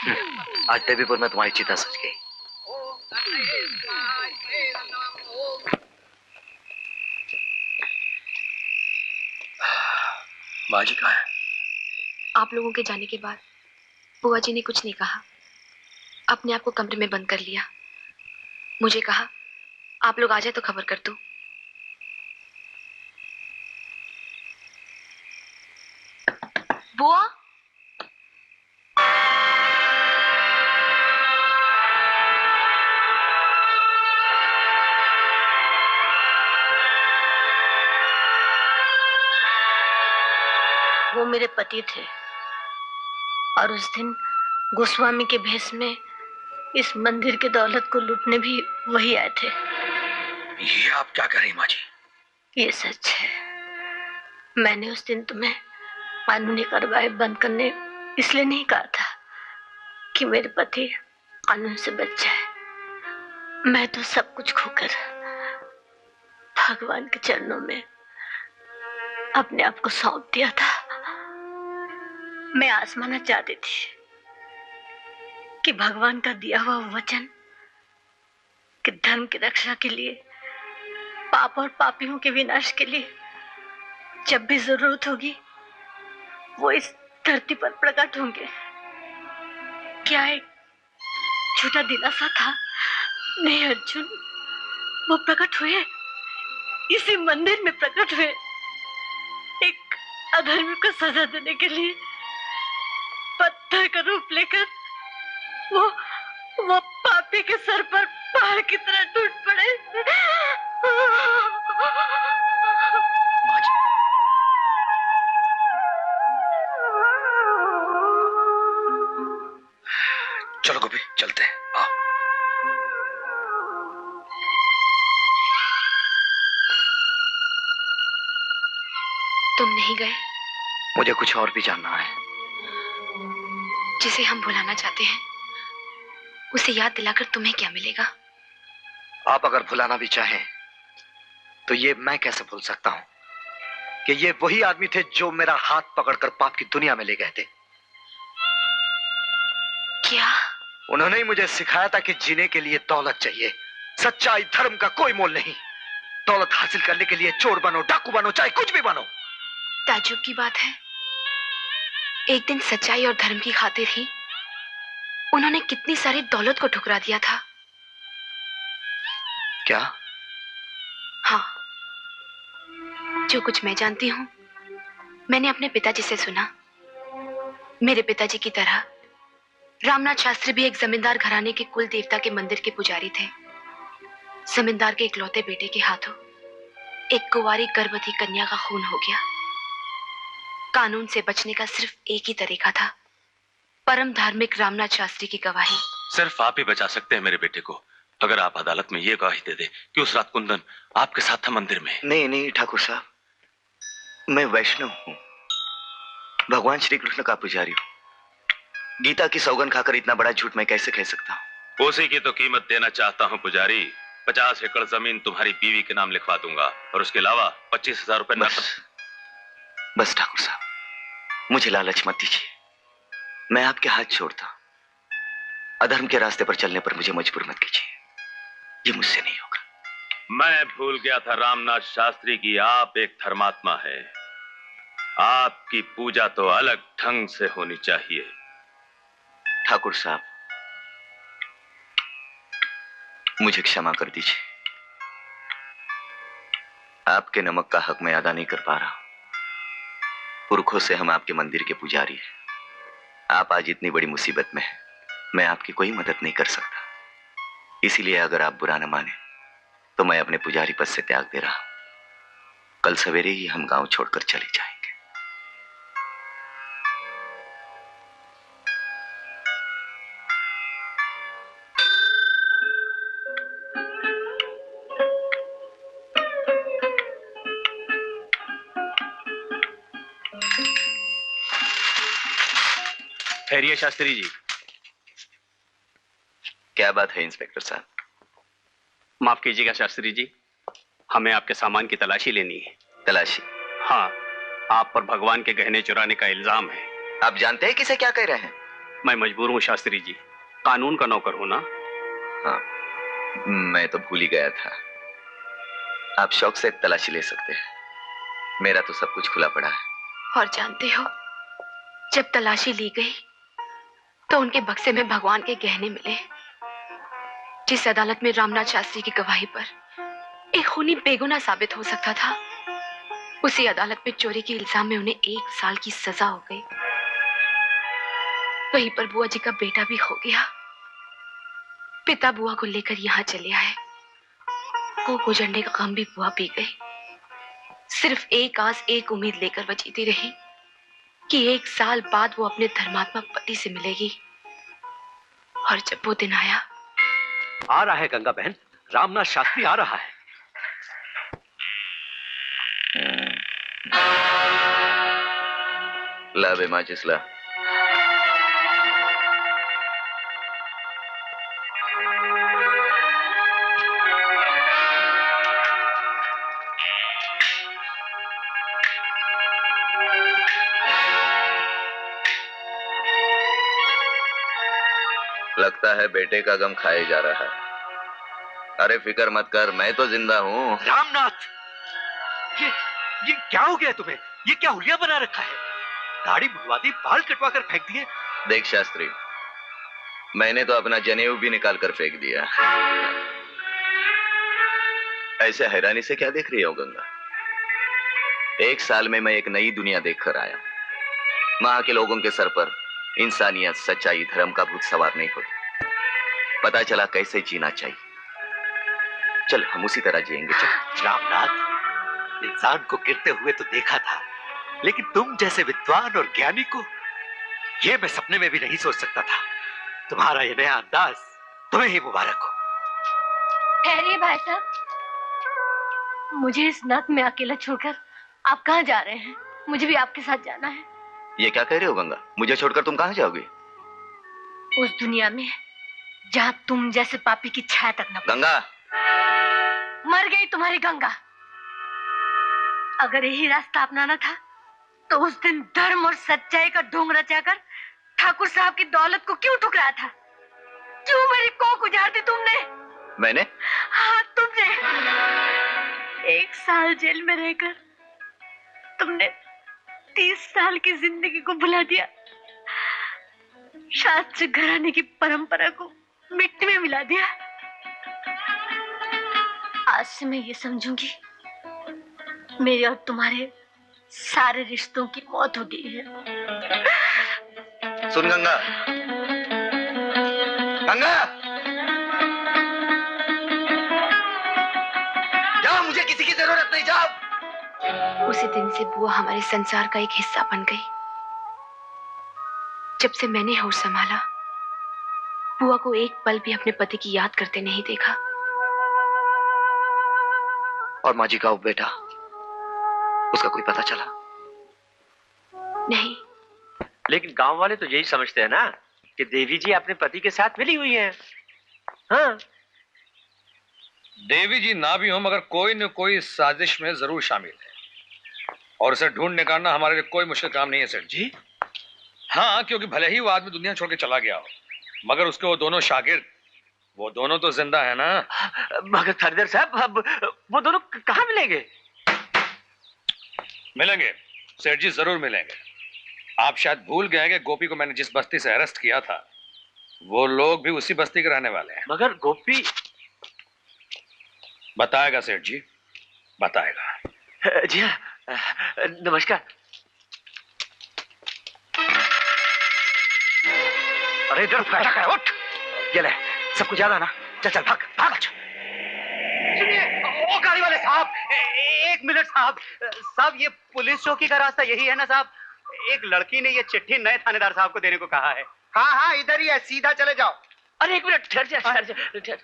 आज देवीपुर में तुम्हारी चिता सज गई। बाजी कहाँ है? आप लोगों के जाने के बाद बुआ जी ने कुछ नहीं कहा, अपने आप को कमरे में बंद कर लिया। मुझे कहा आप लोग आ जाए तो खबर कर दूं। बुआ, वो मेरे पति थे और उस दिन गोस्वामी के भेष में इस मंदिर के दौलत को लूटने भी वही आए थे। ये आप क्या कह रही माँ जी? ये सच है। मैंने उस दिन तुम्हें कानूनी कार्रवाई बंद करने इसलिए नहीं कहा था कि मेरे पति कानून से बच जाए। मैं तो सब कुछ खोकर भगवान के चरणों में अपने आप को सौंप दिया था। मैं आजमाना चाहती थी कि भगवान का दिया हुआ वचन कि धर्म की रक्षा के लिए, पाप और पापियों के विनाश के लिए जब भी जरूरत होगी वो इस धरती पर प्रकट होंगे। क्या एक छोटा दिलासा था? नहीं अर्जुन, वो प्रकट हुए, इसी मंदिर में प्रकट हुए। एक अधर्मी को सजा देने के लिए पत्थर का रूप लेकर वो पापी के सर पर पहाड़ की तरह टूट पड़े। चलो गोपी, चलते हैं। आओ। तुम नहीं गए? मुझे कुछ और भी जानना है। जिसे हम भुलाना चाहते हैं उसे याद दिलाकर तुम्हें क्या मिलेगा? आप अगर भुलाना भी चाहें तो ये मैं कैसे भूल सकता हूं कि ये वही आदमी थे जो मेरा हाथ पकड़कर पाप की दुनिया में ले गए थे। क्या? उन्होंने ही मुझे सिखाया था कि जीने के लिए दौलत चाहिए, सच्चाई धर्म का कोई मोल नहीं। दौलत हासिल करने के लिए चोर बनो, डाकू बनो, चाहे कुछ भी बनो। ताज्जुब की बात है, एक दिन सच्चाई और धर्म की खातिर ही उन्होंने कितनी सारी दौलत को ठुकरा दिया था। क्या? हाँ, जो कुछ मैं जानती हूं मैंने अपने पिताजी से सुना। मेरे पिताजी की तरह रामनाथ शास्त्री भी एक जमींदार घराने के कुल देवता के मंदिर के पुजारी थे। जमींदार के इकलौते बेटे के हाथों एक कुंवारी गर्भवती कन्या का खून हो गया। कानून से बचने का सिर्फ एक ही तरीका था, परम धार्मिक रामनाथ शास्त्री की गवाही। सिर्फ आप ही बचा सकते हैं मेरे बेटे को। अगर आप अदालत में ये गवाही दे दे कि उस रात कुंदन आपके साथ था मंदिर में। नहीं नहीं ठाकुर साहब, मैं वैष्णव हूं, भगवान श्री कृष्ण का पुजारी हूं। गीता की सौगंध खाकर इतना बड़ा झूठ मैं कैसे कह सकता हूं? उसी की तो कीमत देना चाहता हूं पुजारी। 50 एकड़ जमीन तुम्हारी बीवी के नाम लिखवा दूंगा और उसके अलावा 25,000 रुपए नकद। बस ठाकुर साहब, मुझे लालच मत दीजिए। मैं आपके हाथ छोड़ता हूं। अधर्म के रास्ते पर चलने पर मुझे मजबूर मत कीजिए, ये मुझसे नहीं होगा। मैं भूल गया था रामनाथ शास्त्री की आप एक धर्मात्मा है। आपकी पूजा तो अलग ढंग से होनी चाहिए। ठाकुर साहब, मुझे क्षमा कर दीजिए। आपके नमक का हक मैं अदा नहीं कर पा रहा। पुरखों से हम आपके मंदिर के पुजारी हैं। आप आज इतनी बड़ी मुसीबत में हैं, मैं आपकी कोई मदद नहीं कर सकता। इसीलिए अगर आप बुरा न माने तो मैं अपने पुजारी पद से त्याग दे रहा हूं। कल सवेरे ही हम गांव छोड़कर चले जाएंगे। खैरिए शास्त्री जी। क्या बात है इंस्पेक्टर साहब? माफ कीजिएगा शास्त्री जी, हमें आपके सामान की तलाशी लेनी है। तलाशी? हाँ, आप पर भगवान के गहने चुराने का इल्जाम है। आप जानते हैं किसे क्या कह रहे हैं? मैं मजबूर हूँ शास्त्री जी, कानून का नौकर हूं ना। हाँ, मैं तो भूल ही गया था। आप शौक से तलाशी ले सकते हैं, मेरा तो सब कुछ खुला पड़ा है। और जानते हो, जब तलाशी ली गई तो उनके बक्से में भगवान के गहने मिले। जिस अदालत में रामनाथ शास्त्री की गवाही पर एक खूनी बेगुनाह साबित हो सकता था, उसी अदालत में चोरी के इल्जाम में उन्हें 1 साल की सजा हो गई। वहीं पर बुआ जी का बेटा भी खो गया। पिता बुआ को लेकर यहाँ चले आए। वो गुजरने का गम भी बुआ पी गई। सिर्फ एक आस, एक उम्मीद लेकर वो जीती रही कि 1 साल बाद वो अपने धर्मात्मा पति से मिलेगी। और जब वो दिन आया। आ रहा है गंगा बहन, रामनाथ शास्त्री आ रहा है। ला बे माचिस ला। लगता है बेटे का गम खाए जा रहा है। अरे फिक्र मत कर, मैं तो जिंदा हूँ। रामनाथ, ये क्या हो गया तुम्हें? ये क्या हुलिया बना रखा है? दाढ़ी मुड़वा दी, बाल कटवा कर फेंक दिए। देख शास्त्री, मैंने तो अपना जनेऊ भी निकाल कर फेंक दिया। ऐसे हैरानी से क्या देख रही हो गंगा? 1 साल में मैं एक नई दुनिया देखकर आया। वहां के लोगों के सर पर इंसानियत, सच्चाई, धर्म का भूत सवार नहीं होता। पता चला कैसे जीना चाहिए। चल हम उसी तरह जिएंगे। चल। रामनाथ, इंसान को गिरते हुए तो देखा था, लेकिन तुम जैसे विद्वान और ज्ञानी को ये मैं सपने में भी नहीं सोच सकता था। तुम्हारा ये नया अंदाज तुम्हें ही मुबारक हो। ठहरिए भाई साहब, मुझे इस नाक में अकेला छोड़कर आप कहाँ जा रहे हैं? मुझे भी आपके साथ जाना है। ये क्या कह रहे हो गंगा? मुझे छोड़कर तुम कहां जाओगे? उस दुनिया में जहाँ तुम जैसे पापी की छाया तक न। गंगा, मर गई तुम्हारी गंगा। अगर यही रास्ता अपनाना था तो उस दिन धर्म और सच्चाई का ढोंग रचाकर ठाकुर साहब की दौलत को क्यों ठुकराया था? क्यों मेरी कोख उजाड़ी तुमने? मैंने? हाँ, तुमने। 1 साल जेल में रहकर तुमने 30 साल की जिंदगी को भुला दिया। शास्त्री घराने की परंपरा को मिट्टी में मिला दिया। आज से मैं ये समझूंगी, मेरे और तुम्हारे सारे रिश्तों की मौत हो गई है। सुन गंगा, गंगा, जाओ, मुझे किसी की जरूरत नहीं, जाओ। उसी दिन से बुआ हमारे संसार का एक हिस्सा बन गई। जब से मैंने होश संभाला, बुआ को एक पल भी अपने पति की याद करते नहीं देखा। और माँ जी का वो बेटा, उसका कोई पता चला? नहीं। लेकिन गांव वाले तो यही समझते हैं ना कि देवी जी अपने पति के साथ मिली हुई हैं। हाँ, देवी जी ना भी हो, मगर कोई न कोई साजिश में जरूर शामिल है, और उसे ढूंढ निकालना हमारे लिए कोई मुश्किल काम नहीं है सेठ जी। हाँ, क्योंकि भले ही वो आदमी दुनिया छोड़ के चला गया हो, मगर उसके वो दोनों शागिर्द, वो दोनों तो जिंदा है ना। मगर थानेदार साहब, अब वो दोनों कहाँ मिलेंगे? मिलेंगे सेठ जी, जरूर मिलेंगे। आप शायद भूल गए कि गोपी को मैंने जिस बस्ती से अरेस्ट किया था, वो लोग भी उसी बस्ती के रहने वाले हैं। मगर गोपी बताएगा सेठ जी, बताएगा। जी हाँ, नमस्कार। अरे इधर बैठा कर, उठ। ये ले, सब कुछ याद है ना? चल चल, भाग भाग। सुनिए, ओ गाड़ी वाले साहब, एक मिनट साहब। साहब, ये पुलिस चौकी का रास्ता यही है ना साहब? एक लड़की ने ये चिट्ठी नए थानेदार साहब को देने को कहा है। हाँ हाँ, इधर ही है, सीधा चले जाओ। अरे एक मिनट, ठहर जा।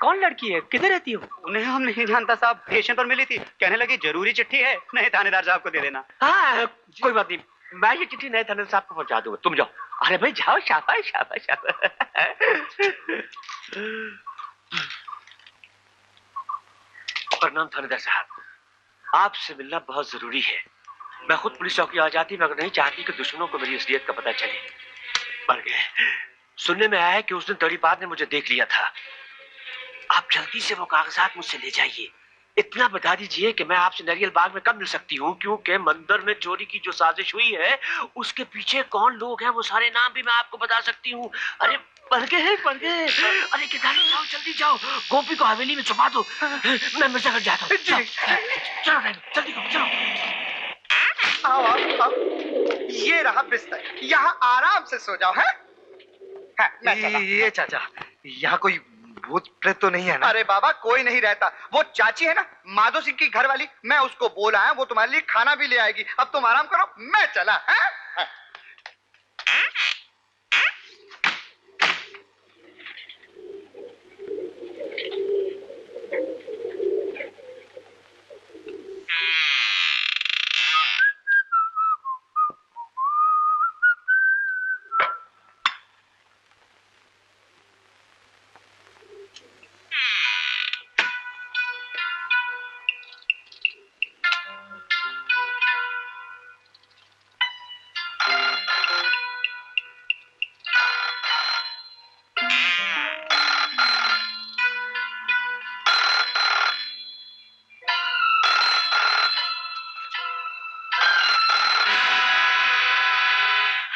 कौन लड़की है, किधर रहती हो? उन्हें हम नहीं जानता साहब, स्टेशन पर मिली थी, कहने लगी जरूरी चिट्ठी है, नए थानेदार साहब को दे देना। हाँ, कोई बात नहीं, मैं ये चिट्ठी नए थानेदार साहब को पहुंचा दूंगा, तुम जाओ। अरे भाई जाओ, शाबाश शाबाश शाबाश। प्रणाम थानेदार साहब, आपसे मिलना बहुत जरूरी है। मैं खुद पुलिस चौकी आ जाती, मगर नहीं चाहती कि दुश्मनों को मेरी असलियत का पता चले। मर गए। सुनने में आया है कि उस दिन तड़ीपार ने मुझे देख लिया था। आप जल्दी से वो कागजात मुझसे ले जाइए। इतना बता दीजिए कि मैं आपसे नरियल बाग में कब मिल सकती हूँ, क्योंकि मंदिर में चोरी की जो साजिश हुई है उसके पीछे कौन लोग हैं वो सारे नाम भी मैं आपको बता सकती हूँ। अरे मर गए। अरे किधारी जाओ, जल्दी जाओ, गोपी को हवेली में छुपा दो। मैं मिर्जागढ़ जाता हूँ। चलो जल्दी करो, चलो। आओ। ये रहा बिस्तर, यहाँ आराम से सो जाओ। है ये चाचा, यहाँ कोई भूत प्रेत तो नहीं है ना? अरे बाबा, कोई नहीं रहता। वो चाची है ना माधो सिंह की घर वाली, मैं उसको बोला है, वो तुम्हारे लिए खाना भी ले आएगी। अब तुम आराम करो, मैं चला। है?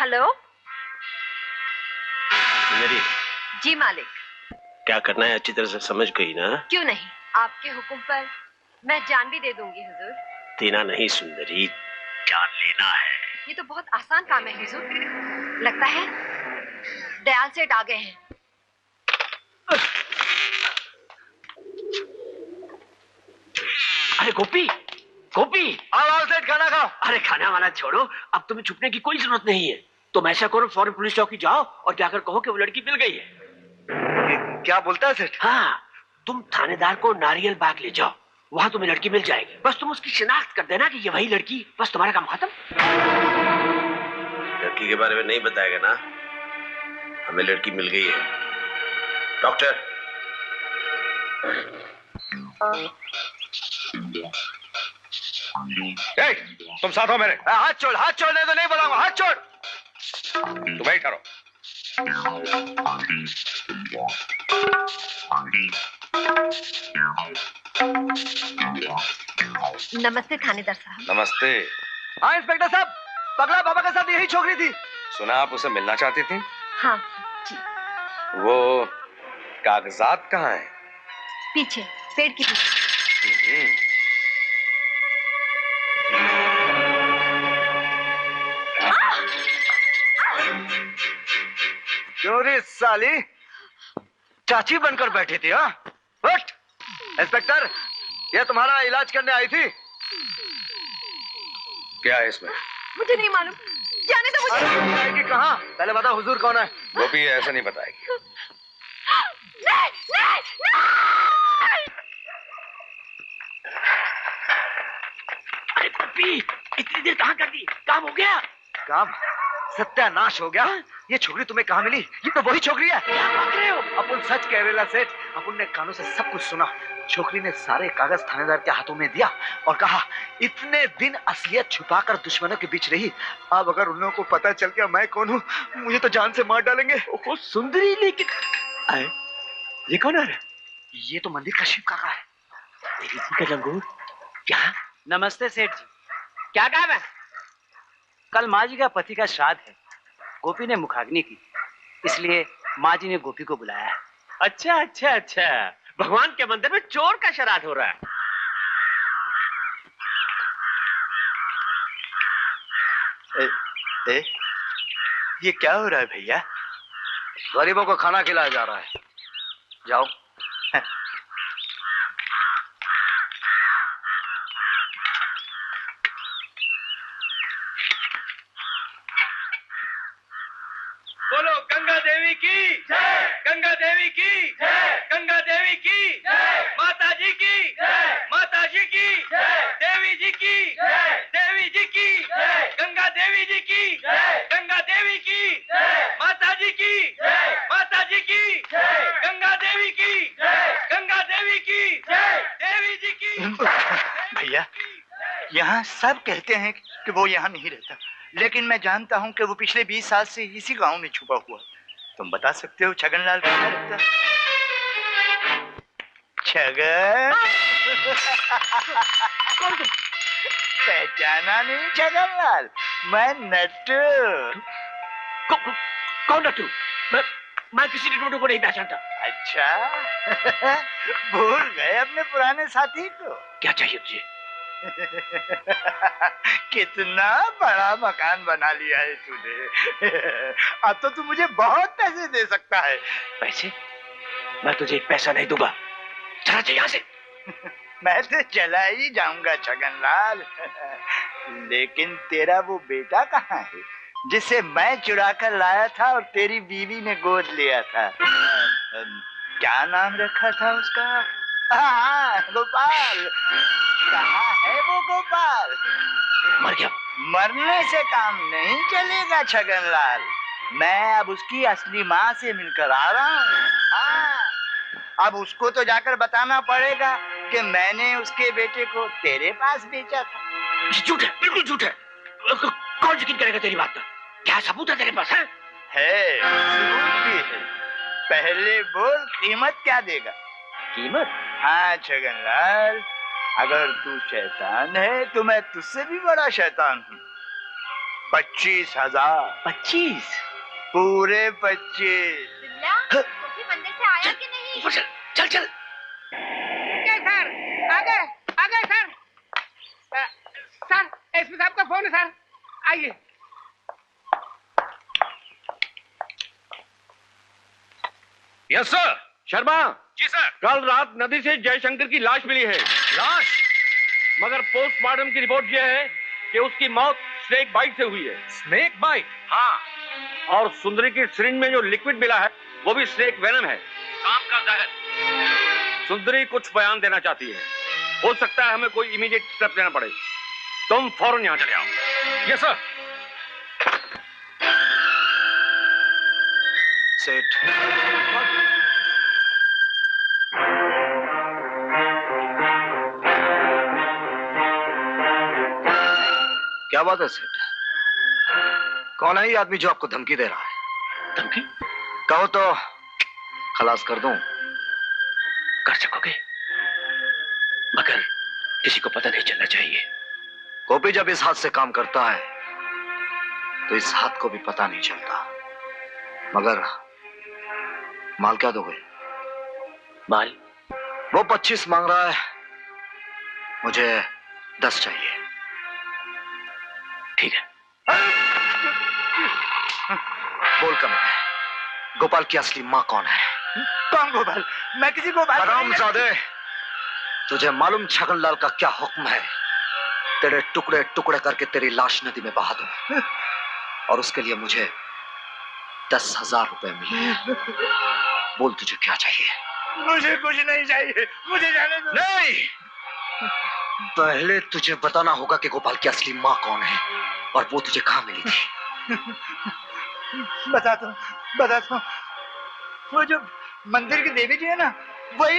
हेलो मेरी जी मालिक। क्या करना है अच्छी तरह से समझ गई ना? क्यों नहीं, आपके हुक्म पर मैं जान भी दे दूंगी हुजूर। देना नहीं सुंदरी, जान लेना है। ये तो बहुत आसान काम है हुजूर। लगता है दयाल सेठ आ गए हैं। अरे गोपी आओ सेठ, खाना खाओ। अरे खाना वाला छोड़ो, अब तुम्हें छुपने की कोई जरूरत नहीं है। तुम ऐसा करो, फौरन पुलिस चौकी जाओ और जाकर कहो कि वो लड़की मिल गई है। क्या बोलता है सेठ? हाँ, तुम थानेदार को नारियल बाग ले जाओ, वहां तुम्हें लड़की मिल जाएगी। बस तुम उसकी शिनाख्त कर देना कि ये वही लड़की, बस तुम्हारा काम खत्म। लड़की के बारे में नहीं बताएगा ना? हमें लड़की मिल गई है। डॉक्टर, तुम साथ हो मेरे। हाथ छोड़ने तो नहीं बोलाऊंगा, हाथ छोड़। तुम बैठा रहो। नमस्ते थानेदार साहब। नमस्ते। हाँ इंस्पेक्टर साहब, पगला बाबा के साथ यही छोकरी थी। सुना आप उसे मिलना चाहती थी? हाँ जी। वो कागजात कहाँ हैं? पीछे, पेड़ के पीछे। क्यों रे साली, चाची बनकर बैठी थी? हाँ उठ। इंस्पेक्टर, ये तुम्हारा इलाज करने आई थी। क्या है इसमें? मुझे नहीं मालूम, जाने दो मुझे। अरे आएगी कहाँ? पहले बता हुजूर कौन है? गोपी ऐसा नहीं बताएगी। नहीं। अरे गोपी, इतनी देर कहाँ कर दी? काम हो गया? काम सत्यानाश हो गया। ये छोकरी तुम्हें कहाँ मिली? ये तो वही छोकरी है। क्या बात रहे हो? अपन सच कह रहे सेठ, अपन ने कानों से सब कुछ सुना। छोकरी ने सारे कागज थानेदार के हाथों में दिया और कहा इतने दिन असलियत छुपाकर दुश्मनों के बीच रही, अब अगर उन लोगों को पता चल गया मैं कौन हूँ, मुझे तो जान से मार डालेंगे। ओहो सुंदरी, लेकिन आए, ये कौन है? ये तो मंदिर का शिव काका है। तेरी जी का लंगूर। क्या? नमस्ते सेठ जी, क्या काम है? कल माँ जी का पति का श्राद्ध है। गोपी ने मुखाग्नि की, इसलिए माँ जी ने गोपी को बुलाया है। अच्छा, भगवान के मंदिर में चोर का श्राद्ध हो रहा है। ये क्या हो रहा है भैया? गरीबों को खाना खिलाया जा रहा है। जाओ। बोलो गंगा देवी की जय, गंगा देवी की जय, गंगा देवी की जय, माता जी की जय, माता जी की जय, देवी जी की जय, देवी जी की जय, गंगा देवी जी की जय, गंगा देवी की जय, माता जी की जय, माता जी की जय, गंगा देवी की जय, गंगा देवी की जय, देवी जी की। भैया, यहाँ सब कहते हैं कि वो यहाँ नहीं रहता, लेकिन मैं जानता हूँ कि वो पिछले 20 साल से इसी गांव में छुपा हुआ। तुम बता सकते हो छगनलाल कहाँ रहता है? छगन पहचाना नहीं छगनलाल? मैं नट्टू। कौन नट्टू? मैं किसी नट्टू को नहीं पहचानता। अच्छा भूल गए अपने पुराने साथी को? क्या चाहिए तुझे? कितना बड़ा मकान बना लिया है तूने। अब तो तू मुझे बहुत पैसे दे सकता है। पैसे? मैं तुझे पैसा नहीं दूंगा, चला जा यहाँ से। मैं तो चला ही जाऊंगा छगनलाल, लेकिन तेरा वो बेटा कहाँ है जिसे मैं चुरा कर लाया था और तेरी बीवी ने गोद लिया था? क्या नाम रखा था उसका? हाँ, गोपाल। कहाँ है वो गोपाल? मर गया। मरने से काम नहीं चलेगा छगनलाल। मैं अब उसकी असली माँ से मिलकर आ रहा हूँ। हाँ, अब उसको तो जाकर बताना पड़ेगा कि मैंने उसके बेटे को तेरे पास बेचा था। झूठ है, बिल्कुल झूठ है। कौन यकीन करेगा तेरी बात का? क्या सबूत है तेरे पास? है, सबूत भी है। पहले बोल, कीमत क्या देगा? कीमत? हाँ छगनलाल, अगर तू शैतान है तो मैं तुझसे भी बड़ा शैतान हूँ। 25,000। 25? पूरे 25। गोपी मंदिर से आया कि नहीं? चल चल चल। सर आ गए सर। सर एसपी साहब का फोन है सर, आइए। Yes sir. शर्मा। जी सर। कल रात नदी से जयशंकर की लाश मिली है। लाश? मगर पोस्टमार्टम की रिपोर्ट यह है कि उसकी मौत स्नेक बाइट से हुई है। Snake bite? हाँ। और सुंदरी की सिरिंज में जो लिक्विड मिला है वो भी स्नेक वेनम है, सांप का जहर। सुंदरी कुछ बयान देना चाहती है, हो सकता है हमें कोई इमीडिएट स्टेप लेना पड़े। तुम फौरन यहाँ चले आओ। Yes sir. सेठ, क्या बात है सेठ? कौन है ये आदमी जो आपको धमकी दे रहा है? धमकी? कहो तो खलास कर दूं। कर सकोगे, मगर किसी को पता नहीं चलना चाहिए। गोपी जब इस हाथ से काम करता है तो इस हाथ को भी पता नहीं चलता। मगर माल क्या दोगे? माल? वो 25 मांग रहा है, मुझे 10 चाहिए। ठीक है। बोल कर मैं, गोपाल की असली माँ कौन है? कौन गोपाल? मैं किसी गोपाल हरामजादे, तुझे मालूम छगनलाल का क्या हुक्म है? तेरे टुकड़े टुकड़े करके तेरी लाश नदी में बहा दूं, और उसके लिए मुझे 10,000 रुपए मिले। बोल तुझे क्या चाहिए? मुझे कुछ नहीं चाहिए, मुझे जाने दो। नहीं, पहले तुझे बताना होगा कि गोपाल की असली माँ कौन है और वो तुझे कहाँ मिली थी। बता दो, वो जो मंदिर की देवी जी है ना, वही